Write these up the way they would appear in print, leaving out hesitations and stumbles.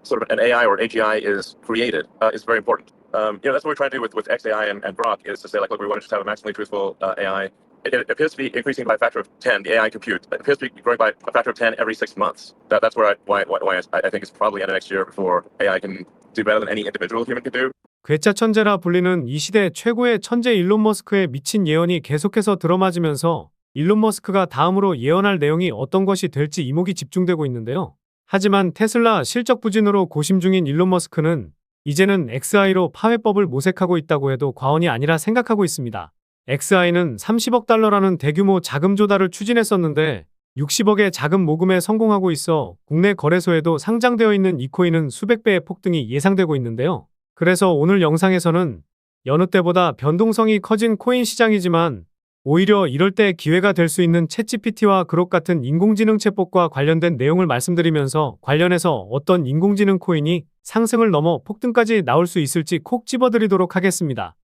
sort of an AI or AGI is created is very important. That's what we're trying to do with XAI and Grok is to say, like, look, we want to just have a maximally truthful AI. It appears to be increasing by a factor of 10, the AI compute. It appears to be growing by a factor of 10 every 6 months. That's why I think it's probably end of next year before AI can do better than any individual human can do. 괴짜 천재라 불리는 이 시대 최고의 천재 일론 머스크의 미친 예언이 계속해서 들어맞으면서 일론 머스크가 다음으로 예언할 내용이 어떤 것이 될지 이목이 집중되고 있는데요. 하지만 테슬라 실적 부진으로 고심 중인 일론 머스크는 이제는 XI로 파회법을 모색하고 있다고 해도 과언이 아니라 생각하고 있습니다. XI는 30억 달러라는 대규모 자금 조달을 추진했었는데 60억의 자금 모금에 성공하고 있어 국내 거래소에도 상장되어 있는 이 코인은 수백 배의 폭등이 예상되고 있는데요. 그래서 오늘 영상에서는 여느 때보다 변동성이 커진 코인 시장이지만 오히려 이럴 때 기회가 될 수 있는 챗GPT와 그록 같은 인공지능 챗봇과 관련된 내용을 말씀드리면서 관련해서 어떤 인공지능 코인이 상승을 넘어 폭등까지 나올 수 있을지 콕 집어드리도록 하겠습니다.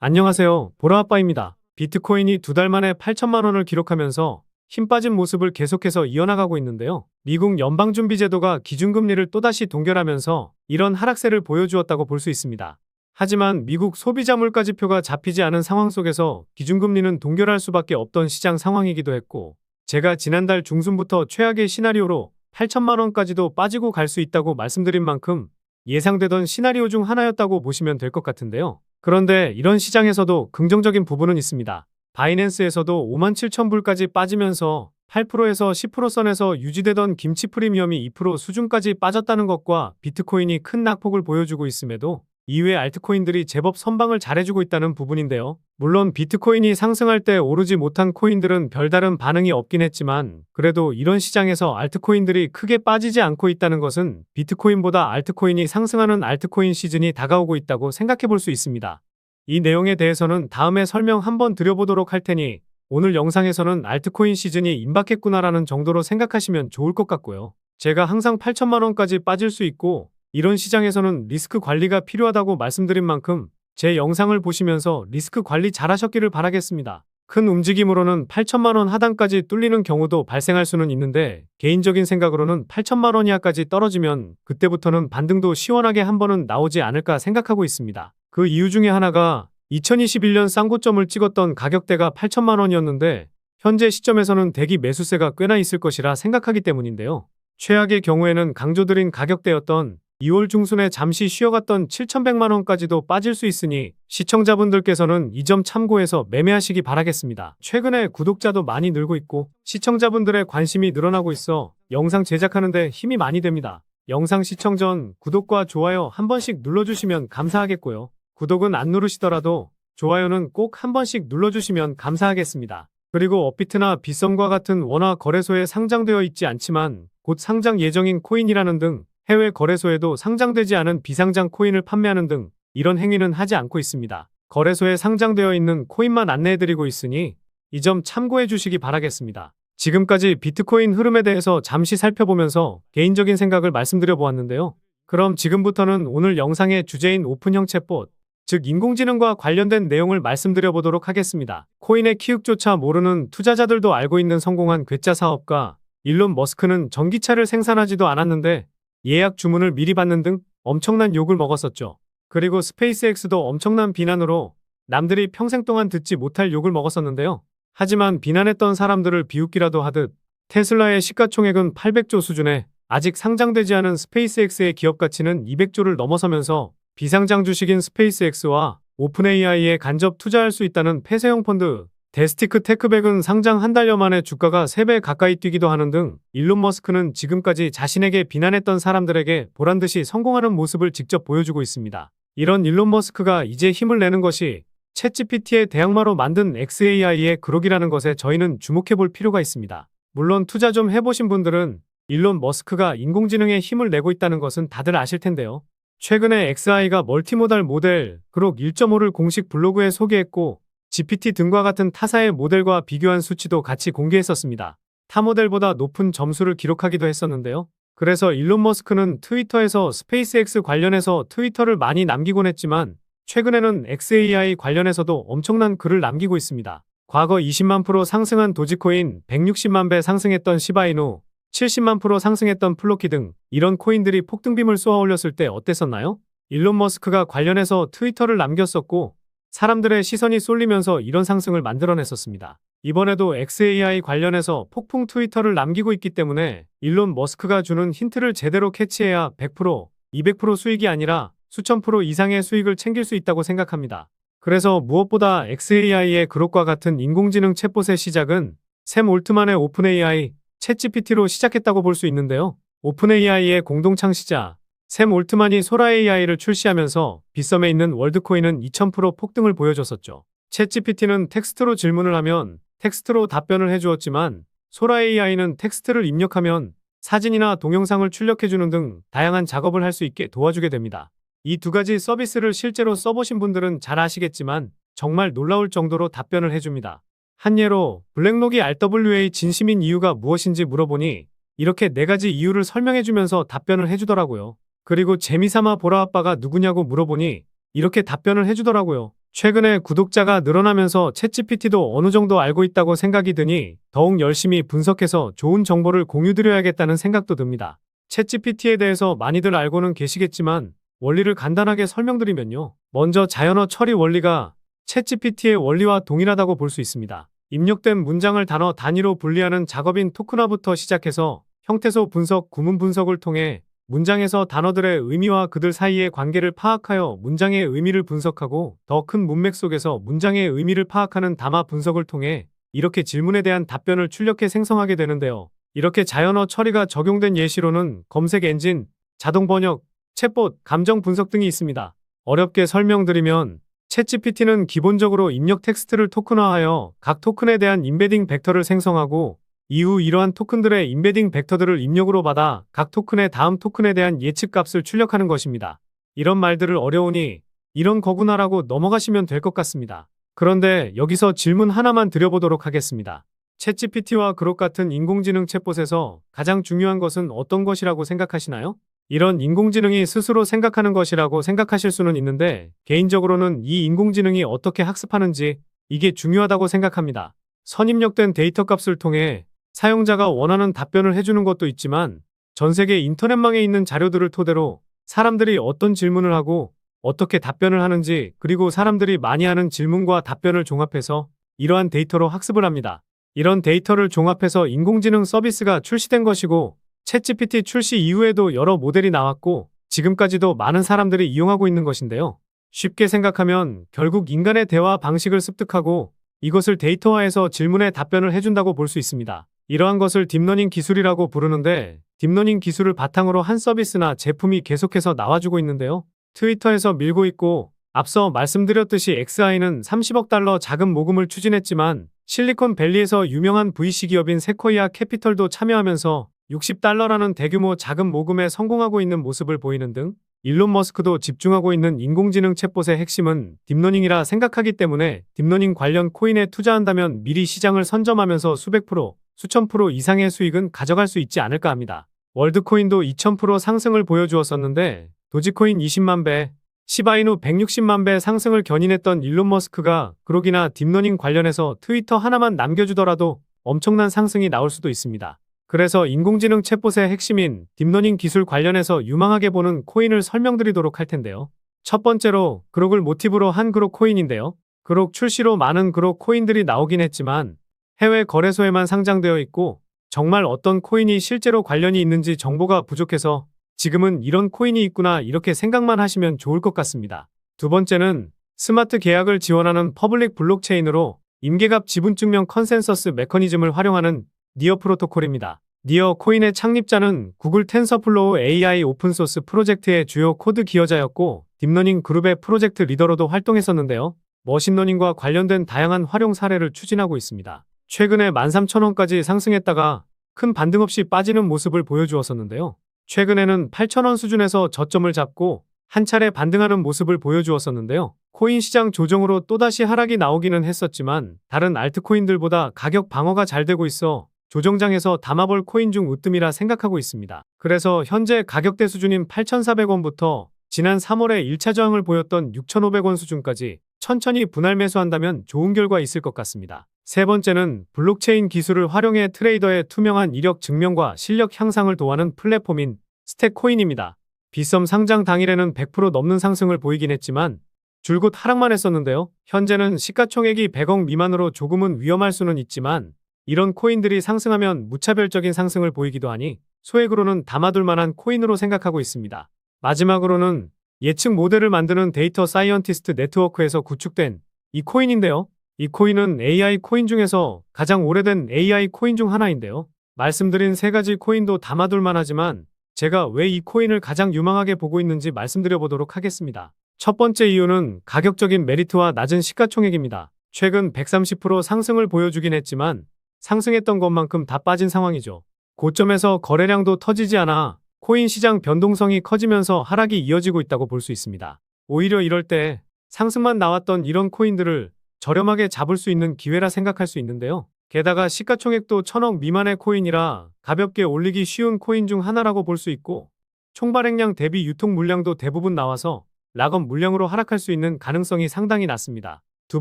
안녕하세요. 보라아빠입니다. 비트코인이 2달 만에 8천만 원을 기록하면서 힘 빠진 모습을 계속해서 이어나가고 있는데요. 미국 연방준비제도가 기준금리를 또다시 동결하면서 이런 하락세를 보여주었다고 볼 수 있습니다. 하지만 미국 소비자 물가지표가 잡히지 않은 상황 속에서 기준금리는 동결할 수밖에 없던 시장 상황이기도 했고, 제가 지난달 중순부터 최악의 시나리오로 8천만 원까지도 빠지고 갈 수 있다고 말씀드린 만큼 예상되던 시나리오 중 하나였다고 보시면 될 것 같은데요. 그런데 이런 시장에서도 긍정적인 부분은 있습니다. 바이낸스에서도 57,000불까지 빠지면서 8%에서 10% 선에서 유지되던 김치 프리미엄이 2% 수준까지 빠졌다는 것과 비트코인이 큰 낙폭을 보여주고 있음에도 이외 알트코인들이 제법 선방을 잘해주고 있다는 부분인데요. 물론 비트코인이 상승할 때 오르지 못한 코인들은 별다른 반응이 없긴 했지만 그래도 이런 시장에서 알트코인들이 크게 빠지지 않고 있다는 것은 비트코인보다 알트코인이 상승하는 알트코인 시즌이 다가오고 있다고 생각해 볼 수 있습니다. 이 내용에 대해서는 다음에 설명 한번 드려보도록 할 테니 오늘 영상에서는 알트코인 시즌이 임박했구나라는 정도로 생각하시면 좋을 것 같고요. 제가 항상 8천만 원까지 빠질 수 있고 이런 시장에서는 리스크 관리가 필요하다고 말씀드린 만큼 제 영상을 보시면서 리스크 관리 잘 하셨기를 바라겠습니다. 큰 움직임으로는 8천만 원 하단까지 뚫리는 경우도 발생할 수는 있는데 개인적인 생각으로는 8천만 원 이하까지 떨어지면 그때부터는 반등도 시원하게 한 번은 나오지 않을까 생각하고 있습니다. 그 이유 중에 하나가 2021년 쌍고점을 찍었던 가격대가 8천만 원이었는데 현재 시점에서는 대기 매수세가 꽤나 있을 것이라 생각하기 때문인데요. 최악의 경우에는 강조드린 가격대였던 2월 중순에 잠시 쉬어갔던 7,100만 원까지도 빠질 수 있으니 시청자분들께서는 이 점 참고해서 매매하시기 바라겠습니다. 최근에 구독자도 많이 늘고 있고 시청자분들의 관심이 늘어나고 있어 영상 제작하는데 힘이 많이 됩니다. 영상 시청 전 구독과 좋아요 한 번씩 눌러주시면 감사하겠고요. 구독은 안 누르시더라도 좋아요는 꼭 한 번씩 눌러주시면 감사하겠습니다. 그리고 업비트나 빗썸과 같은 원화 거래소에 상장되어 있지 않지만 곧 상장 예정인 코인이라는 등 해외 거래소에도 상장되지 않은 비상장 코인을 판매하는 등 이런 행위는 하지 않고 있습니다. 거래소에 상장되어 있는 코인만 안내해드리고 있으니 이 점 참고해 주시기 바라겠습니다. 지금까지 비트코인 흐름에 대해서 잠시 살펴보면서 개인적인 생각을 말씀드려 보았는데요. 그럼 지금부터는 오늘 영상의 주제인 오픈형 챗봇, 즉 인공지능과 관련된 내용을 말씀드려 보도록 하겠습니다. 코인의 키읔조차 모르는 투자자들도 알고 있는 성공한 괴짜 사업가 일론 머스크는 전기차를 생산하지도 않았는데 예약 주문을 미리 받는 등 엄청난 욕을 먹었었죠. 그리고 스페이스X도 엄청난 비난으로 남들이 평생 동안 듣지 못할 욕을 먹었었는데요. 하지만 비난했던 사람들을 비웃기라도 하듯 테슬라의 시가총액은 800조 수준에 아직 상장되지 않은 스페이스X의 기업 가치는 200조를 넘어서면서 비상장 주식인 스페이스X와 오픈AI에 간접 투자할 수 있다는 폐쇄형 펀드 데스티크 테크백은 상장 한 달여 만에 주가가 3배 가까이 뛰기도 하는 등 일론 머스크는 지금까지 자신에게 비난했던 사람들에게 보란듯이 성공하는 모습을 직접 보여주고 있습니다. 이런 일론 머스크가 이제 힘을 내는 것이 챗GPT의 대항마로 만든 XAI의 그록이라는 것에 저희는 주목해 볼 필요가 있습니다. 물론 투자 좀 해보신 분들은 일론 머스크가 인공지능에 힘을 내고 있다는 것은 다들 아실 텐데요. 최근에 XAI가 멀티모달 모델 그록 1.5를 공식 블로그에 소개했고 GPT 등과 같은 타사의 모델과 비교한 수치도 같이 공개했었습니다. 타 모델보다 높은 점수를 기록하기도 했었는데요. 그래서 일론 머스크는 트위터에서 스페이스X 관련해서 트위터를 많이 남기곤 했지만 최근에는 XAI 관련해서도 엄청난 글을 남기고 있습니다. 과거 20만 프로 상승한 도지코인, 160만 배 상승했던 시바이누, 70만 프로 상승했던 플로키 등 이런 코인들이 폭등빔을 쏘아 올렸을 때 어땠었나요? 일론 머스크가 관련해서 트위터를 남겼었고 사람들의 시선이 쏠리면서 이런 상승을 만들어냈었습니다. 이번에도 XAI 관련해서 폭풍 트위터를 남기고 있기 때문에 일론 머스크가 주는 힌트를 제대로 캐치해야 100%, 200% 수익이 아니라 수천 프로 이상의 수익을 챙길 수 있다고 생각합니다. 그래서 무엇보다 XAI의 그룹과 같은 인공지능 챗봇의 시작은 샘 올트만의 오픈AI, 챗GPT로 시작했다고 볼 수 있는데요. 오픈AI의 공동 창시자 샘 올트만이 소라 AI를 출시하면서 빗썸에 있는 월드코인은 2000% 폭등을 보여줬었죠. 챗GPT는 텍스트로 질문을 하면 텍스트로 답변을 해주었지만 소라 AI는 텍스트를 입력하면 사진이나 동영상을 출력해주는 등 다양한 작업을 할 수 있게 도와주게 됩니다. 이 두 가지 서비스를 실제로 써보신 분들은 잘 아시겠지만 정말 놀라울 정도로 답변을 해줍니다. 한 예로 블랙록이 RWA 진심인 이유가 무엇인지 물어보니 이렇게 4가지 이유를 설명해주면서 답변을 해주더라고요. 그리고 재미삼아 보라아빠가 누구냐고 물어보니 이렇게 답변을 해주더라고요. 최근에 구독자가 늘어나면서 챗GPT도 어느 정도 알고 있다고 생각이 드니 더욱 열심히 분석해서 좋은 정보를 공유드려야겠다는 생각도 듭니다. 챗GPT에 대해서 많이들 알고는 계시겠지만 원리를 간단하게 설명드리면요. 먼저 자연어 처리 원리가 챗GPT의 원리와 동일하다고 볼 수 있습니다. 입력된 문장을 단어 단위로 분리하는 작업인 토크나부터 시작해서 형태소 분석, 구문 분석을 통해 문장에서 단어들의 의미와 그들 사이의 관계를 파악하여 문장의 의미를 분석하고 더 큰 문맥 속에서 문장의 의미를 파악하는 담화 분석을 통해 이렇게 질문에 대한 답변을 출력해 생성하게 되는데요. 이렇게 자연어 처리가 적용된 예시로는 검색 엔진, 자동 번역, 챗봇, 감정 분석 등이 있습니다. 어렵게 설명드리면 챗GPT는 기본적으로 입력 텍스트를 토큰화하여 각 토큰에 대한 임베딩 벡터를 생성하고 이후 이러한 토큰들의 임베딩 벡터들을 입력으로 받아 각 토큰의 다음 토큰에 대한 예측 값을 출력하는 것입니다. 이런 말들을 어려우니 이런 거구나라고 넘어가시면 될 것 같습니다. 그런데 여기서 질문 하나만 드려보도록 하겠습니다. 챗GPT와 그록 같은 인공지능 챗봇에서 가장 중요한 것은 어떤 것이라고 생각하시나요? 이런 인공지능이 스스로 생각하는 것이라고 생각하실 수는 있는데 개인적으로는 이 인공지능이 어떻게 학습하는지 이게 중요하다고 생각합니다. 선입력된 데이터 값을 통해 사용자가 원하는 답변을 해주는 것도 있지만 전 세계 인터넷망에 있는 자료들을 토대로 사람들이 어떤 질문을 하고 어떻게 답변을 하는지 그리고 사람들이 많이 하는 질문과 답변을 종합해서 이러한 데이터로 학습을 합니다. 이런 데이터를 종합해서 인공지능 서비스가 출시된 것이고 챗GPT 출시 이후에도 여러 모델이 나왔고 지금까지도 많은 사람들이 이용하고 있는 것인데요. 쉽게 생각하면 결국 인간의 대화 방식을 습득하고 이것을 데이터화해서 질문에 답변을 해준다고 볼 수 있습니다. 이러한 것을 딥러닝 기술이라고 부르는데 딥러닝 기술을 바탕으로 한 서비스나 제품이 계속해서 나와주고 있는데요. 트위터에서 밀고 있고 앞서 말씀드렸듯이 XAI는 30억 달러 자금 모금을 추진했지만 실리콘밸리에서 유명한 VC 기업인 세코이아 캐피털도 참여하면서 60달러라는 대규모 자금 모금에 성공하고 있는 모습을 보이는 등 일론 머스크도 집중하고 있는 인공지능 챗봇의 핵심은 딥러닝이라 생각하기 때문에 딥러닝 관련 코인에 투자한다면 미리 시장을 선점하면서 수백 프로, 수천 프로 이상의 수익은 가져갈 수 있지 않을까 합니다. 월드코인도 2000% 상승을 보여주었었는데 도지코인 20만 배, 시바이누 160만 배 상승을 견인했던 일론 머스크가 그록이나 딥러닝 관련해서 트위터 하나만 남겨주더라도 엄청난 상승이 나올 수도 있습니다. 그래서 인공지능 챗봇의 핵심인 딥러닝 기술 관련해서 유망하게 보는 코인을 설명드리도록 할 텐데요. 첫 번째로 그록을 모티브로 한 그록 코인인데요. 그록 출시로 많은 그록 코인들이 나오긴 했지만 해외 거래소에만 상장되어 있고 정말 어떤 코인이 실제로 관련이 있는지 정보가 부족해서 지금은 이런 코인이 있구나 이렇게 생각만 하시면 좋을 것 같습니다. 두 번째는 스마트 계약을 지원하는 퍼블릭 블록체인으로 임계갑 지분증명 컨센서스 메커니즘을 활용하는 니어 프로토콜입니다. 니어 코인의 창립자는 구글 텐서플로우 AI 오픈소스 프로젝트의 주요 코드 기여자였고 딥러닝 그룹의 프로젝트 리더로도 활동했었는데요. 머신러닝과 관련된 다양한 활용 사례를 추진하고 있습니다. 최근에 13,000원까지 상승했다가 큰 반등 없이 빠지는 모습을 보여주었었는데요. 최근에는 8,000원 수준에서 저점을 잡고 한 차례 반등하는 모습을 보여주었었는데요. 코인 시장 조정으로 또다시 하락이 나오기는 했었지만 다른 알트코인들보다 가격 방어가 잘 되고 있어 조정장에서 담아볼 코인 중 으뜸이라 생각하고 있습니다. 그래서 현재 가격대 수준인 8,400원부터 지난 3월에 1차 저항을 보였던 6,500원 수준까지 천천히 분할 매수한다면 좋은 결과 있을 것 같습니다. 세 번째는 블록체인 기술을 활용해 트레이더의 투명한 이력 증명과 실력 향상을 도와는 플랫폼인 스택코인입니다. 빗썸 상장 당일에는 100% 넘는 상승을 보이긴 했지만 줄곧 하락만 했었는데요. 현재는 시가총액이 100억 미만으로 조금은 위험할 수는 있지만 이런 코인들이 상승하면 무차별적인 상승을 보이기도 하니 소액으로는 담아둘 만한 코인으로 생각하고 있습니다. 마지막으로는 예측 모델을 만드는 데이터 사이언티스트 네트워크에서 구축된 이 코인인데요. 이 코인은 AI 코인 중에서 가장 오래된 AI 코인 중 하나인데요. 말씀드린 세 가지 코인도 담아둘 만하지만 제가 왜 이 코인을 가장 유망하게 보고 있는지 말씀드려 보도록 하겠습니다. 첫 번째 이유는 가격적인 메리트와 낮은 시가총액입니다. 최근 130% 상승을 보여주긴 했지만 상승했던 것만큼 다 빠진 상황이죠. 고점에서 거래량도 터지지 않아 코인 시장 변동성이 커지면서 하락이 이어지고 있다고 볼 수 있습니다. 오히려 이럴 때 상승만 나왔던 이런 코인들을 저렴하게 잡을 수 있는 기회라 생각할 수 있는데요. 게다가 시가총액도 1000억 미만의 코인이라 가볍게 올리기 쉬운 코인 중 하나라고 볼 수 있고 총발행량 대비 유통 물량도 대부분 나와서 락업 물량으로 하락할 수 있는 가능성이 상당히 낮습니다. 두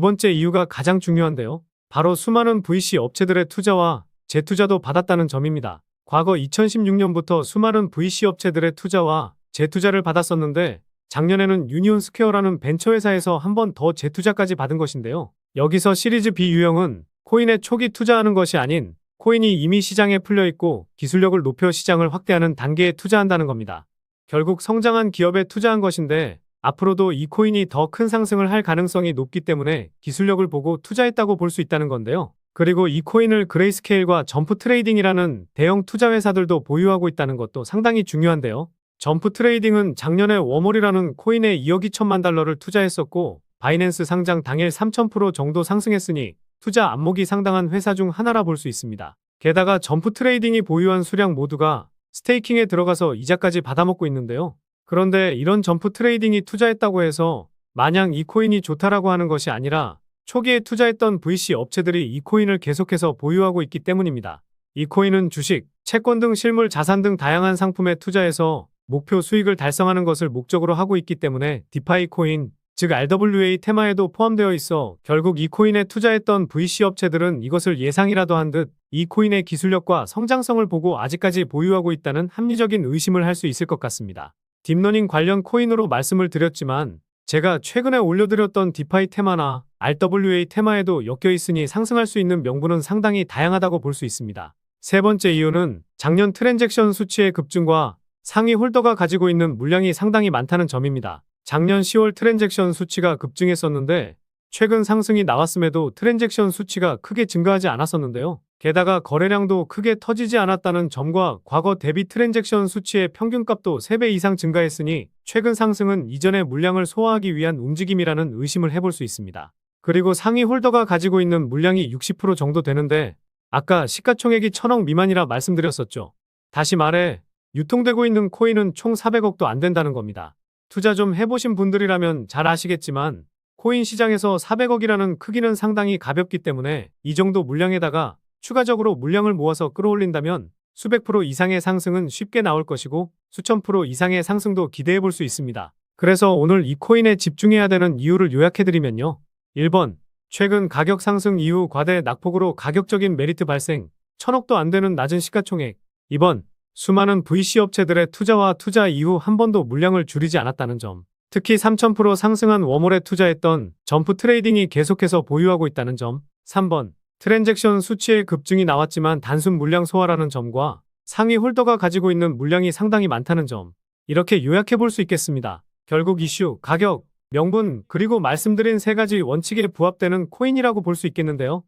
번째 이유가 가장 중요한데요. 바로 수많은 VC 업체들의 투자와 재투자도 받았다는 점입니다. 과거 2016년부터 수많은 VC 업체들의 투자와 재투자를 받았었는데 작년에는 유니온 스퀘어라는 벤처회사에서 한 번 더 재투자까지 받은 것인데요. 여기서 시리즈 B 유형은 코인에 초기 투자하는 것이 아닌 코인이 이미 시장에 풀려있고 기술력을 높여 시장을 확대하는 단계에 투자한다는 겁니다. 결국 성장한 기업에 투자한 것인데 앞으로도 이 코인이 더 큰 상승을 할 가능성이 높기 때문에 기술력을 보고 투자했다고 볼 수 있다는 건데요. 그리고 이 코인을 그레이스케일과 점프 트레이딩이라는 대형 투자 회사들도 보유하고 있다는 것도 상당히 중요한데요. 점프 트레이딩은 작년에 워몰이라는 코인에 2억 2천만 달러를 투자했었고 바이낸스 상장 당일 3000% 정도 상승했으니 투자 안목이 상당한 회사 중 하나라 볼 수 있습니다. 게다가 점프 트레이딩이 보유한 수량 모두가 스테이킹에 들어가서 이자까지 받아먹고 있는데요. 그런데 이런 점프 트레이딩이 투자했다고 해서 마냥 이 코인이 좋다라고 하는 것이 아니라 초기에 투자했던 VC 업체들이 이 코인을 계속해서 보유하고 있기 때문입니다. 이 코인은 주식, 채권 등 실물 자산 등 다양한 상품에 투자해서 목표 수익을 달성하는 것을 목적으로 하고 있기 때문에 디파이 코인, 즉 RWA 테마에도 포함되어 있어 결국 이 코인에 투자했던 VC 업체들은 이것을 예상이라도 한 듯 이 코인의 기술력과 성장성을 보고 아직까지 보유하고 있다는 합리적인 의심을 할 수 있을 것 같습니다. 딥러닝 관련 코인으로 말씀을 드렸지만 제가 최근에 올려드렸던 디파이 테마나 RWA 테마에도 엮여 있으니 상승할 수 있는 명분은 상당히 다양하다고 볼 수 있습니다. 세 번째 이유는 작년 트랜잭션 수치의 급증과 상위 홀더가 가지고 있는 물량이 상당히 많다는 점입니다. 작년 10월 트랜잭션 수치가 급증했었는데 최근 상승이 나왔음에도 트랜잭션 수치가 크게 증가하지 않았었는데요. 게다가 거래량도 크게 터지지 않았다는 점과 과거 대비 트랜잭션 수치의 평균값도 3배 이상 증가했으니 최근 상승은 이전의 물량을 소화하기 위한 움직임이라는 의심을 해볼 수 있습니다. 그리고 상위 홀더가 가지고 있는 물량이 60% 정도 되는데 아까 시가총액이 1000억 미만이라 말씀드렸었죠. 다시 말해 유통되고 있는 코인은 총 400억도 안 된다는 겁니다. 투자 좀 해보신 분들이라면 잘 아시겠지만 코인 시장에서 400억이라는 크기는 상당히 가볍기 때문에 이 정도 물량에다가 추가적으로 물량을 모아서 끌어올린다면 수백 프로 이상의 상승은 쉽게 나올 것이고 수천 프로 이상의 상승도 기대해 볼 수 있습니다. 그래서 오늘 이 코인에 집중해야 되는 이유를 요약해드리면요. 1번, 최근 가격 상승 이후 과대 낙폭으로 가격적인 메리트 발생, 1000억도 안 되는 낮은 시가총액. 2번, 수많은 VC 업체들의 투자와 투자 이후 한 번도 물량을 줄이지 않았다는 점. 특히 3000% 상승한 워몰에 투자했던 점프 트레이딩이 계속해서 보유하고 있다는 점. 3번, 트랜잭션 수치의 급증이 나왔지만 단순 물량 소화라는 점과 상위 홀더가 가지고 있는 물량이 상당히 많다는 점. 이렇게 요약해 볼 수 있겠습니다. 결국 이슈, 가격, 명분, 그리고 말씀드린 세 가지 원칙에 부합되는 코인이라고 볼 수 있겠는데요.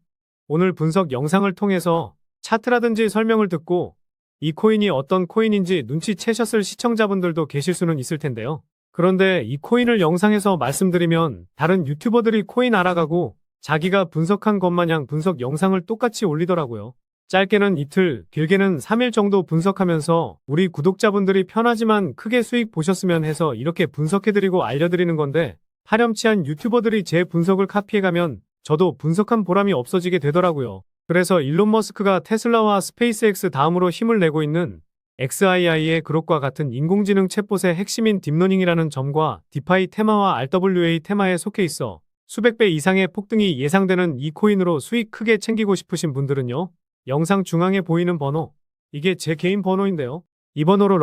오늘 분석 영상을 통해서 차트라든지 설명을 듣고 이 코인이 어떤 코인인지 눈치채셨을 시청자분들도 계실 수는 있을 텐데요. 그런데 이 코인을 영상에서 말씀드리면 다른 유튜버들이 코인 알아가고 자기가 분석한 것 마냥 분석 영상을 똑같이 올리더라고요. 짧게는 이틀, 길게는 3일 정도 분석하면서 우리 구독자분들이 편하지만 크게 수익 보셨으면 해서 이렇게 분석해드리고 알려드리는 건데 파렴치한 유튜버들이 제 분석을 카피해가면 저도 분석한 보람이 없어지게 되더라고요. 그래서 일론 머스크가 테슬라와 스페이스X 다음으로 힘을 내고 있는 XAI의 그룹과 같은 인공지능 챗봇의 핵심인 딥러닝이라는 점과 디파이 테마와 RWA 테마에 속해 있어 수백 배 이상의 폭등이 예상되는 이 코인으로 수익 크게 챙기고 싶으신 분들은요. 영상 중앙에 보이는 번호, 이게 제 개인 번호인데요. 이 번호로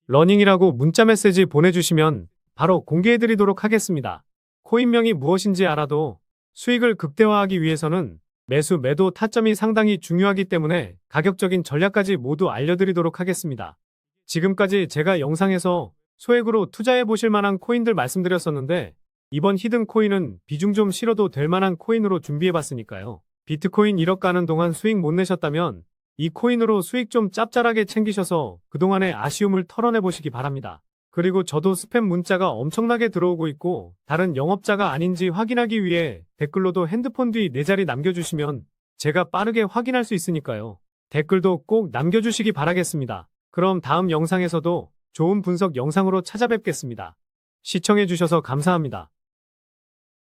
러닝이라고 문자 메시지 보내주시면 바로 공개해드리도록 하겠습니다. 코인명이 무엇인지 알아도 수익을 극대화하기 위해서는 매수, 매도 타점이 상당히 중요하기 때문에 가격적인 전략까지 모두 알려드리도록 하겠습니다. 지금까지 제가 영상에서 소액으로 투자해 보실 만한 코인들 말씀드렸었는데 이번 히든 코인은 비중 좀 실어도 될 만한 코인으로 준비해 봤으니까요. 비트코인 1억 가는 동안 수익 못 내셨다면 이 코인으로 수익 좀 짭짤하게 챙기셔서 그동안의 아쉬움을 털어내 보시기 바랍니다. 그리고 저도 스팸 문자가 엄청나게 들어오고 있고 다른 영업자가 아닌지 확인하기 위해 댓글로도 핸드폰 뒤 4자리 남겨주시면 제가 빠르게 확인할 수 있으니까요. 댓글도 꼭 남겨주시기 바라겠습니다. 그럼 다음 영상에서도 좋은 분석 영상으로 찾아뵙겠습니다. 시청해주셔서 감사합니다.